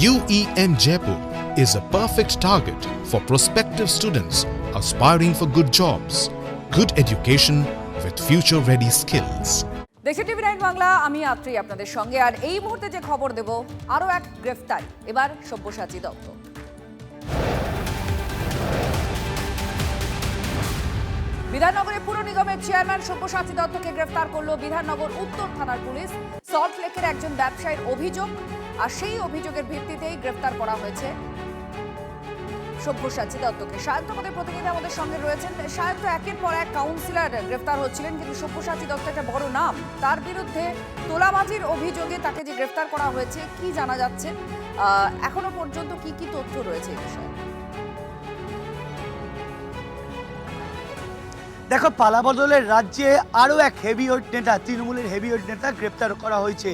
UEM Jaipur is a perfect target for prospective students aspiring for good jobs, good education with future-ready skills. দেশে TV 9 Bangla আমি আত্রি আপনাদের সঙ্গে আর এই মুহূর্তে যে খবর দেব আরো এক গ্রেফতারি এবার সব্যসাচী দত্ত। বিধাননগরে পুর নিগমের চেয়ারম্যান সব্যসাচী দত্তকে গ্রেফতার করল বিধাননগর উত্তর থানার পুলিশ। সল্টলেকের একজন ব্যবসায়ীর অভিযোগ আর সেই অভিযোগের ভিত্তিতেই গ্রেফতার করা হয়েছে সব্যসাচী দত্তকে। সায়ন্ত আমাদের প্রতিনিধি আমাদের সঙ্গে রয়েছেন। সায়ন্ত, একের পর এক কাউন্সিলর গ্রেফতার হচ্ছিলেন, কিন্তু সব্যসাচী দত্ত একটা বড় নাম, তার বিরুদ্ধে তোলাবাজির অভিযোগে তাকে যে গ্রেফতার করা হয়েছে, কি জানা যাচ্ছে এখনো পর্যন্ত, কি কি তথ্য রয়েছে এই বিষয়ে? দেখো, পালাবদলের রাজ্যে আরও এক হেভিওয়েট নেতা, তৃণমূলের হেভিওয়েট নেতা গ্রেপ্তার করা হয়েছে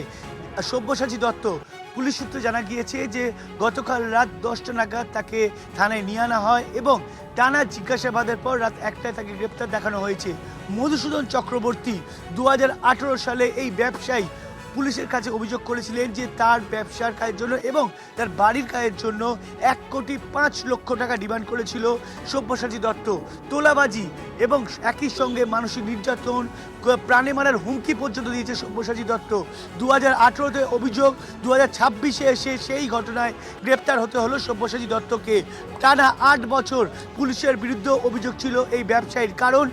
সব্যসাচী দত্ত। পুলিশ সূত্রে জানা গিয়েছে যে গতকাল রাত 10টা নাগাদ তাকে থানায় নিয়ে আনা হয় এবং টানা জিজ্ঞাসাবাদের পর রাত 1টায় তাকে গ্রেপ্তার দেখানো হয়েছে। মধুসূদন চক্রবর্তী 2018 সালে এই ব্যবসায়ী পুলিশের কাছে অভিযোগ করেছিলেন যে তার ব্যবসার কাজের জন্য এবং তার বাড়ির কাজের জন্য 1,05,00,000 টাকা ডিমান্ড করেছিল সব্যসাচী দত্ত। তোলাবাজি এবং একই সঙ্গে মানসিক নির্যাতন, প্রাণে মারার হুমকি পর্যন্ত দিয়েছে সব্যসাচী দত্ত। 2018-তে অভিযোগ, 2026-এ এসে সেই ঘটনায় গ্রেপ্তার হতে হলো সব্যসাচী দত্তকে। টানা 8 বছর পুলিশের বিরুদ্ধে অভিযোগ ছিল এই ব্যবসায়ীর, কারণ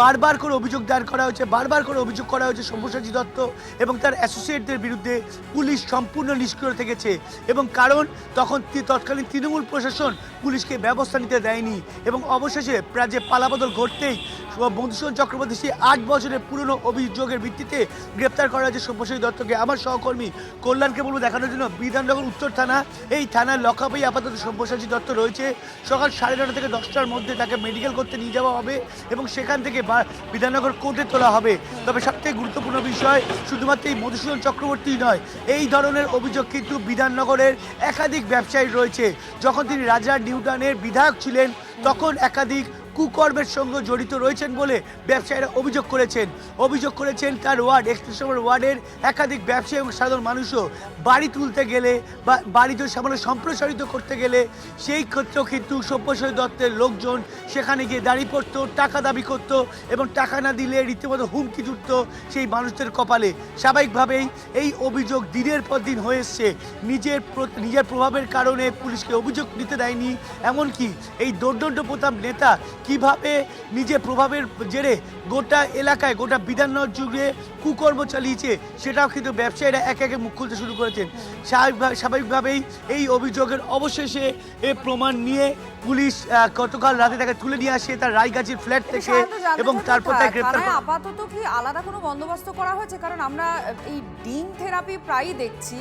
বারবার করে অভিযোগ দায়ের করা হয়েছে, বারবার করে অভিযোগ করা হয়েছে সব্যসাচী দত্ত এবং তার অ্যাসোসিয়েটদের বিরুদ্ধে পুলিশ সম্পূর্ণ নিষ্ক্রিয় থেকেছে এবং কারণ তখন তৎকালীন তৃণমূল প্রশাসন পুলিশকে ব্যবস্থা নিতে দেয়নি এবং অবশেষে প্রায় যে পালাবদল ঘটতেই মধুসূদন চক্রবর্তী সেই 8 বছরের পুরনো অভিযোগের ভিত্তিতে গ্রেপ্তার করা হয়েছে সব্যসাচী দত্তকে। আমার সহকর্মী কল্যাণকে বলবো দেখানোর জন্য বিধাননগর উত্তর থানা, এই থানার লকআপেই আপাতত সব্যসাচী দত্ত রয়েছে। সকাল 9:30 থেকে 10টার মধ্যে তাকে মেডিকেল করতে নিয়ে যাওয়া হবে এবং সেখান থেকে বিধাননগর কোর্টে তোলা হবে। তবে সবথেকে গুরুত্বপূর্ণ বিষয়, শুধুমাত্র এই মধুসূদন চক্রবর্তী নয়, এই ধরনের অভিযোগ কিন্তু বিধাননগরের একাধিক ব্যবসায়ী রয়েছে। যখন তিনি রাজা নিউটাউনের বিধায়ক ছিলেন তখন একাধিক কুকর্মের সঙ্গে জড়িত রয়েছেন বলে ব্যবসায়ীরা অভিযোগ করেছেন তার ওয়ার্ড 31 নম্বর ওয়ার্ডের একাধিক ব্যবসায়ী এবং সাধারণ মানুষও বাড়ি তুলতে গেলে বা বাড়িতে সামান্য সম্প্রসারিত করতে গেলে সেই ক্ষেত্রেও কিন্তু সব্যসাচী দত্তের লোকজন সেখানে গিয়ে দাঁড়িয়ে পড়তো, টাকা দাবি করত এবং টাকা না দিলে রীতিমতো হুমকি জুটত সেই মানুষদের কপালে। স্বাভাবিকভাবেই এই অভিযোগ দিনের পর দিন হয়ে এসছে। নিজের প্রভাবের কারণে পুলিশকে অভিযোগ নিতে দেয়নি, এমনকি এই দোর্দণ্ড প্রতাপ নেতা কিভাবে নিজের প্রভাবের জেরে গোটা এলাকায়, গোটা বিধাননগর জুড়ে কুকর্ম চালিয়েছে সেটাও কিন্তু ব্যবসায়ীরা একে একে মুখ খুলতে শুরু করেছেন। স্বাভাবিকভাবেই এই অভিযোগের অবশেষে প্রমাণ নিয়ে পুলিশ গতকাল রাতে তাকে তুলে নিয়ে আসে তার রায়গাছির ফ্ল্যাট থেকে এবং তারপর তাকে গ্রেপ্তার করে। আপাতত কি আলাদা কোনো বন্দোবস্ত করা হয়েছে? কারণ আমরা এই ডিম থেরাপি প্রায়ই দেখছি,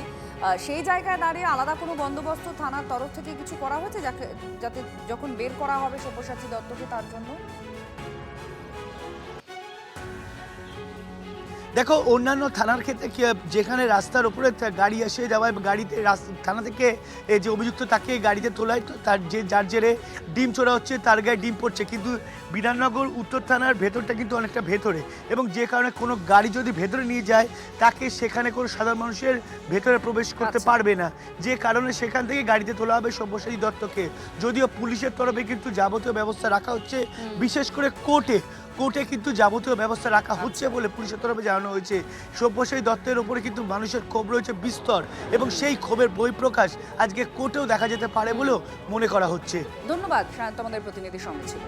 সেই জায়গায় দাঁড়িয়ে আলাদা কোনো বন্দোবস্ত থানার তরফ থেকে কিছু করা হয়েছে যাতে যখন বের করা হবে সব্যসাচী দত্তকে তার জন্য? দেখো, অন্যান্য থানার ক্ষেত্রে যেখানে রাস্তার উপরে গাড়ি এসে যাওয়ায় গাড়িতে থানা থেকে যে অভিযুক্ত তাকে গাড়িতে তোলায় তার যার জেরে ডিম ছোড়া হচ্ছে, তার গায়ে ডিম পড়ছে, কিন্তু বিধাননগর উত্তর থানার ভেতরটা কিন্তু অনেকটা ভেতরে এবং যে কারণে কোনো গাড়ি যদি ভেতরে নিয়ে যায় তাকে সেখানে কোনো সাধারণ মানুষের ভেতরে প্রবেশ করতে পারবে না, যে কারণে সেখান থেকে গাড়িতে তোলা হবে সব্যসাচী দত্তকে। যদিও পুলিশের তরফে কিন্তু যাবতীয় ব্যবস্থা রাখা হচ্ছে, বিশেষ করে কোর্টে কিন্তু যাবতীয় ব্যবস্থা রাখা হচ্ছে বলে পুলিশের তরফে জানানো হয়েছে। সব্যসাচী দত্তের উপরে কিন্তু মানুষের ক্ষোভ রয়েছে বিস্তর এবং সেই ক্ষোভের বহিঃপ্রকাশ আজকে কোর্টেও দেখা যেতে পারে বলেও মনে করা হচ্ছে। ধন্যবাদ সায়ন্ত, আমাদের প্রতিনিধির সঙ্গে ছিল।